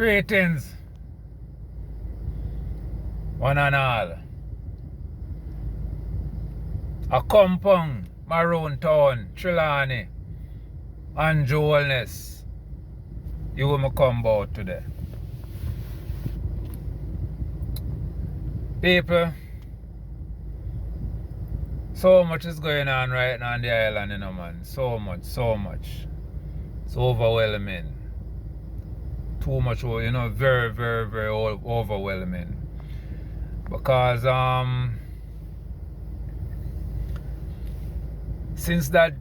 Greetings, one and all. Accompong, Maroon Town, Trelawney, and Joelness. You will me come about today. People, so much is going on right now on the island, you know, man. So much. It's overwhelming. Too much, you know, very overwhelming. Because since that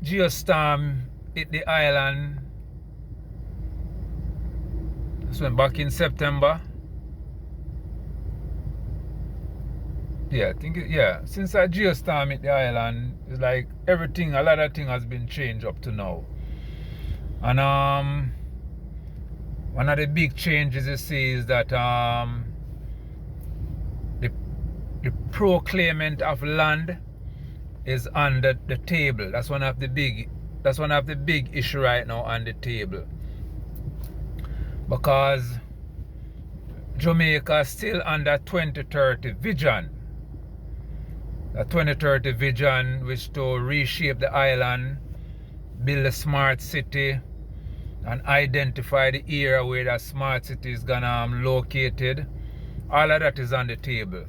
geostorm hit the island, this went back in September. Yeah, since that geostorm hit the island, it's like everything, a lot of things has been changed up to now. And one of the big changes you see is that the proclaimment of land is on the table. That's one of the big issue right now on the table. Because Jamaica is still under 2030 vision. The 2030 vision, which to reshape the island, build a smart city, and identify the area where that smart city is gonna located. All of that is on the table.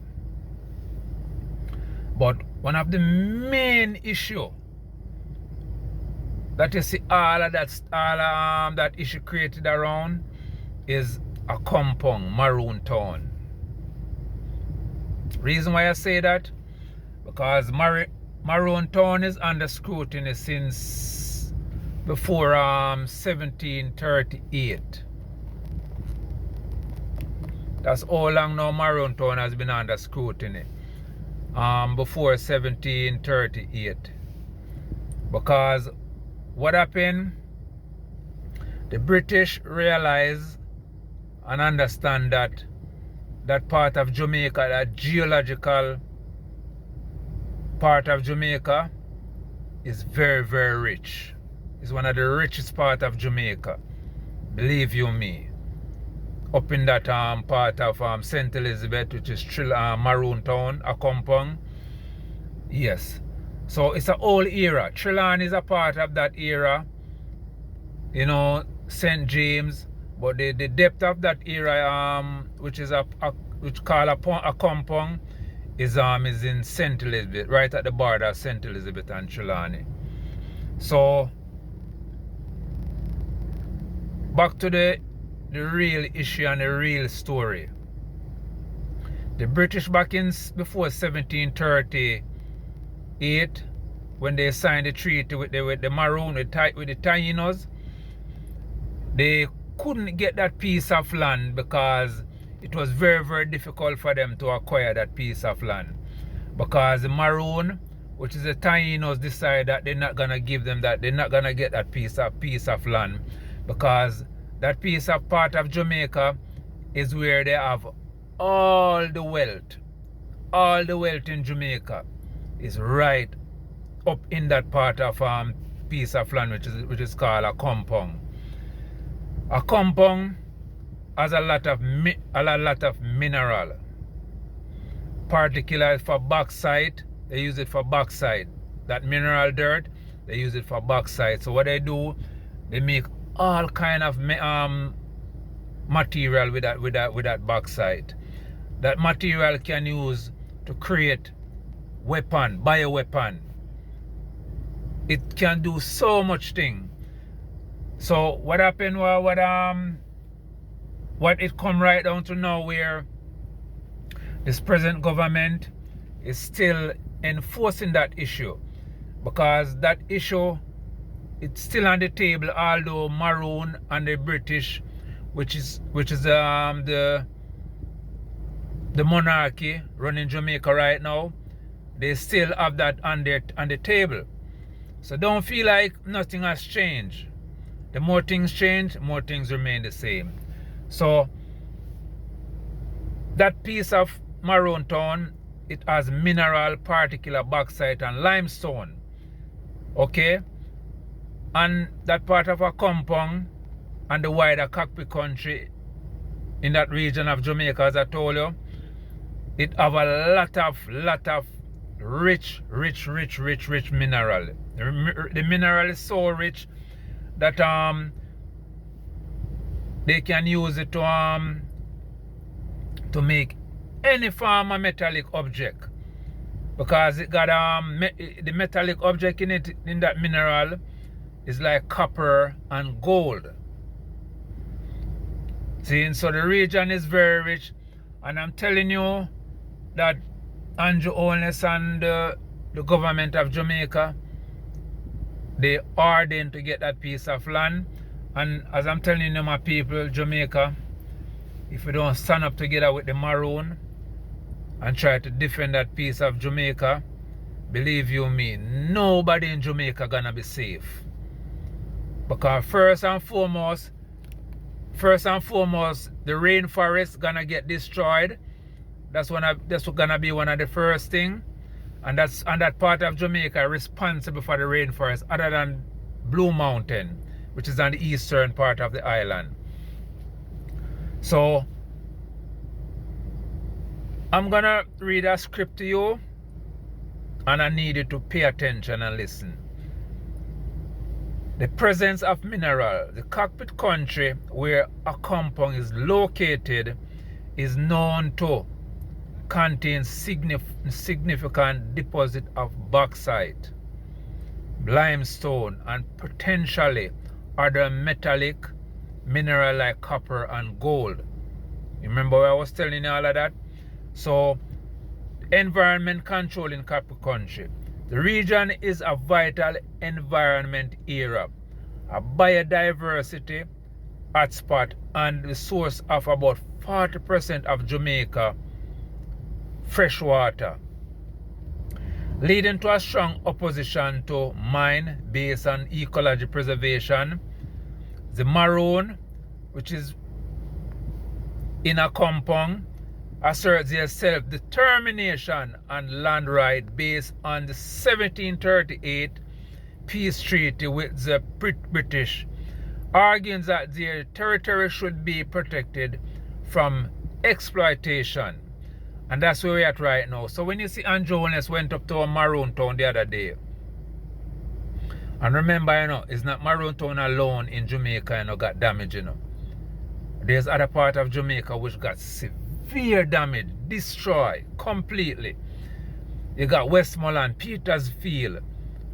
But one of the main issue that you see all of that issue created around is Accompong, Maroon Town. Reason why I say that? Because Maroon Town is under scrutiny since before 1738. That's how long now Maroon Town has been under scrutiny. Before 1738. Because what happened? The British realized and understand that that part of Jamaica, that geological part of Jamaica, is very rich. It's one of the richest part of Jamaica. Believe you me. Up in that part of St. Elizabeth, which is Maroon Town, Accompong. Yes. So it's a whole era. Trelawney is a part of that era. You know, St. James. But the depth of that era, which is called Accompong, is in St. Elizabeth, right at the border of St. Elizabeth and Trelawney. So back to the real issue and the real story. The British back in before 1738, when they signed the treaty with the Maroon, with the Taínos, they couldn't get that piece of land because it was very difficult for them to acquire that piece of land. Because the Maroon, which is the Taínos, decided that they're not gonna give them that, they're not gonna get that piece of land, because that piece of part of Jamaica is where they have all the wealth. All the wealth in Jamaica is right up in that part of piece of land which is called Accompong. Accompong has a lot of mineral. Particularly for bauxite, they use it for bauxite. That mineral dirt, they use it for bauxite. So what they do, they make all kind of material with that bauxite. That material can use to create bioweapon. It can do so much thing. So what happened was what it come right down to now, where this present government is still enforcing that issue, because that issue, it's still on the table, although Maroon and the British, which is the monarchy running Jamaica right now, they still have that on the table. So don't feel like nothing has changed. The more things change, more things remain the same. So that piece of Maroon Town, it has mineral, particular bauxite and limestone. Okay? And that part of Accompong and the wider Cockpit country in that region of Jamaica, as I told you, it have a lot of rich mineral. The mineral is so rich that they can use it to make any form of metallic object, because it got the metallic object in it, in that mineral, is like copper and gold. See, so the region is very rich, and I'm telling you that Andrew Holness and the government of Jamaica, they ordained to get that piece of land. And as I'm telling you, my people, Jamaica, if we don't stand up together with the Maroon and try to defend that piece of Jamaica, believe you me, nobody in Jamaica gonna be safe. Because first and foremost, the rainforest gonna get destroyed. That's gonna be one of the first thing. And that part of Jamaica responsible for the rainforest, other than Blue Mountain, which is on the eastern part of the island. So I'm gonna read a script to you, and I need you to pay attention and listen. The presence of mineral. The Cockpit country where Accompong is located is known to contain significant deposit of bauxite, limestone, and potentially other metallic mineral like copper and gold. Remember where I was telling you all of that? So, environment control in Cockpit country. The region is a vital environment area, a biodiversity hotspot, and the source of about 40% of Jamaica fresh water, leading to a strong opposition to mine based on ecology preservation. The Maroon, which is in Accompong, asserts their self-determination and land right based on the 1738 peace treaty with the British, arguing that their territory should be protected from exploitation. And that's where we're at right now. So when you see Andrew Holness went up to a Maroon town the other day, and remember, it's not Maroon town alone in Jamaica, got damage, There's other part of Jamaica which got severe damage, destroyed completely. You got Westmoreland, Petersfield,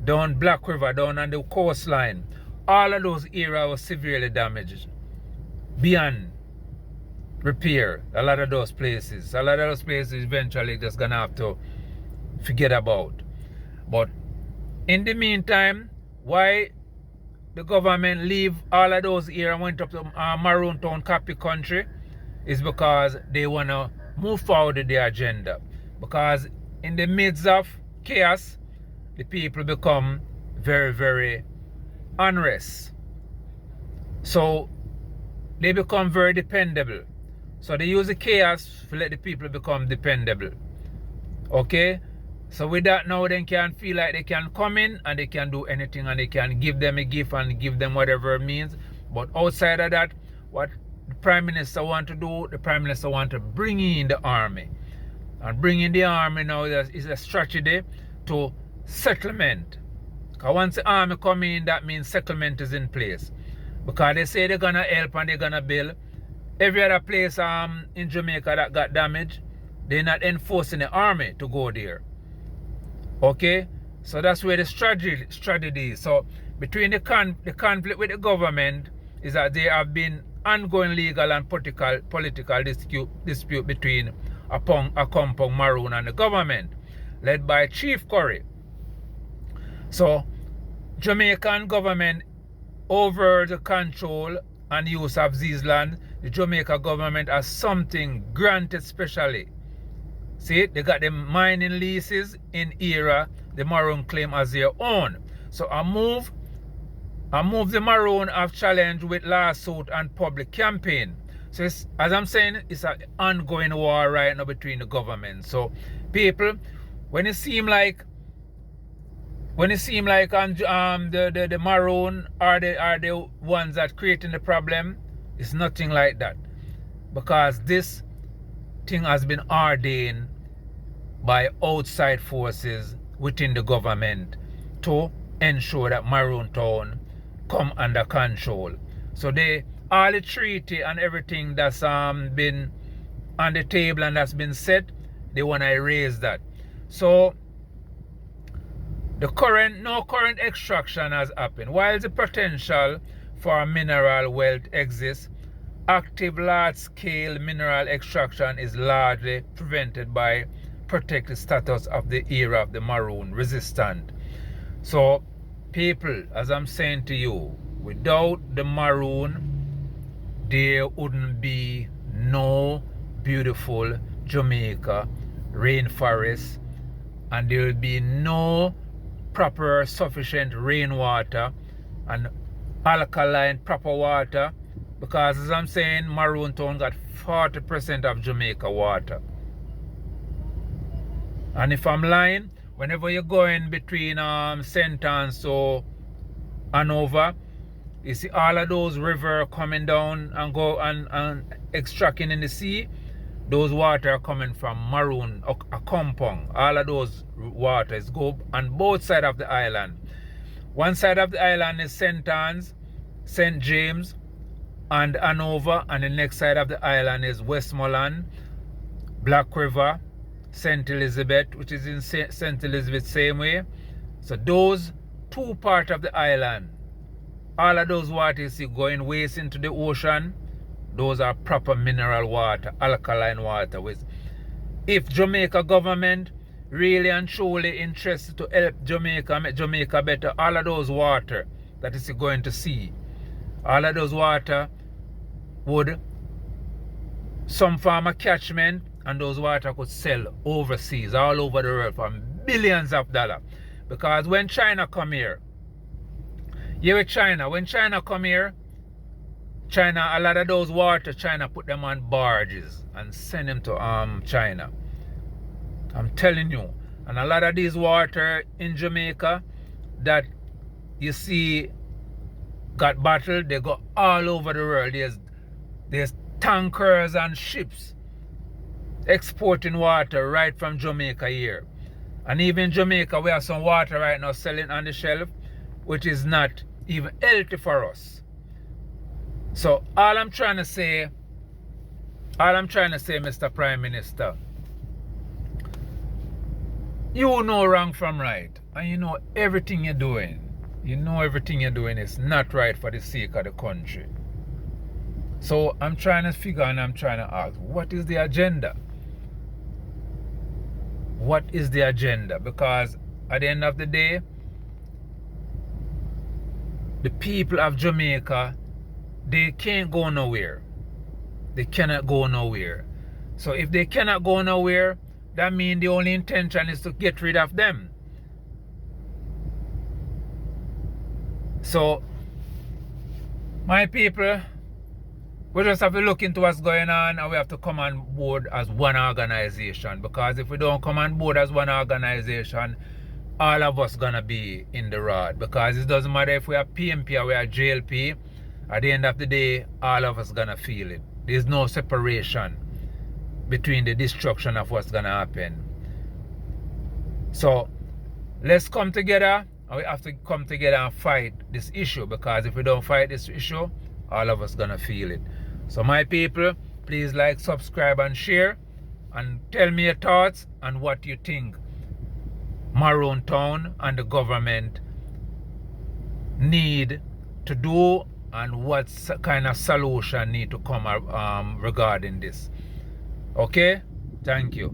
down Black River, down on the coastline. All of those areas were severely damaged, beyond repair. A lot of those places eventually just gonna have to forget about. But in the meantime, why the government leave all of those areas and went up to Maroon Town, Cockpit country, is because they wanna move forward with their agenda. Because in the midst of chaos, the people become very, very unrest. So they become very dependable. So they use the chaos to let the people become dependable. Okay? So with that now, they can feel like they can come in and they can do anything, and they can give them a gift and give them whatever it means. But outside of that, what the Prime Minister want to do, the Prime Minister want to bring in the army. And bringing the army now is a strategy to settlement. Because once the army come in, that means settlement is in place. Because they say they're gonna help and they're gonna build. Every other place in Jamaica that got damaged, they're not enforcing the army to go there. Okay? So that's where the strategy is. So between the conflict with the government is that there have been ongoing legal and political dispute between Accompong, Maroon and the government, led by Chief Curry. So Jamaican government over the control and use of these land, the Jamaica government has something granted specially. See, they got the mining leases in era the Maroon claim as their own. So I move the Maroon have challenged with lawsuit and public campaign. So as I'm saying, it's an ongoing war right now between the government. So people, when it seems like when it seems like the Maroon are the ones that creating the problem, it's nothing like that. Because this thing has been ordained by outside forces within the government to ensure that Maroon Town come under control. So all the treaty and everything that's been on the table and that's been set, they want to erase that. So no current extraction has happened. While the potential for mineral wealth exists, active large-scale mineral extraction is largely prevented by protected status of the era of the Maroon resistant. So people, as I'm saying to you, without the Maroon, there wouldn't be no beautiful Jamaica rainforest, and there will be no proper sufficient rainwater and alkaline proper water, because as I'm saying, Maroon Town got 40% of Jamaica water. And if I'm lying, whenever you're going between St. Anne's or Hanover, you see all of those rivers coming down and go and extracting in the sea. Those water are coming from Maroon, Accompong. All of those waters go on both sides of the island. One side of the island is St. Anne's, St. James, and Hanover, and the next side of the island is Westmoreland, Black River, St. Elizabeth, which is in St. Elizabeth same way. So those two parts of the island, all of those waters you see going waste into the ocean, those are proper mineral water, alkaline water. If Jamaica government really and truly interested to help Jamaica, make Jamaica better, all of those water that is going to sea, all of those water would some form of catchment, and those water could sell overseas, all over the world, for billions of dollars. Because when China come here, when China come here, China, a lot of those water, China put them on barges and send them to China. I'm telling you. And a lot of these water in Jamaica that you see got bottled, they go all over the world. There's tankers and ships exporting water right from Jamaica here. And even Jamaica, we have some water right now selling on the shelf, which is not even healthy for us. So all I'm trying to say, Mr. Prime Minister, you know wrong from right, and you know everything you're doing. You know everything you're doing is not right for the sake of the country. So I'm trying to figure and I'm trying to ask, what is the agenda? What is the agenda? Because at the end of the day, the people of Jamaica, they can't go nowhere. They cannot go nowhere. So if they cannot go nowhere, that means the only intention is to get rid of them. So, my people, we just have to look into what's going on, and we have to come on board as one organization. Because if we don't come on board as one organization, all of us gonna be in the rod. Because it doesn't matter if we are PMP or we are JLP, at the end of the day, all of us gonna feel it. There's no separation between the destruction of what's gonna happen. So let's come together, and we have to come together and fight this issue, because if we don't fight this issue, all of us gonna feel it. So my people, please like, subscribe and share, and tell me your thoughts and what you think Maroon Town and the government need to do, and what kind of solution need to come regarding this. Okay, thank you.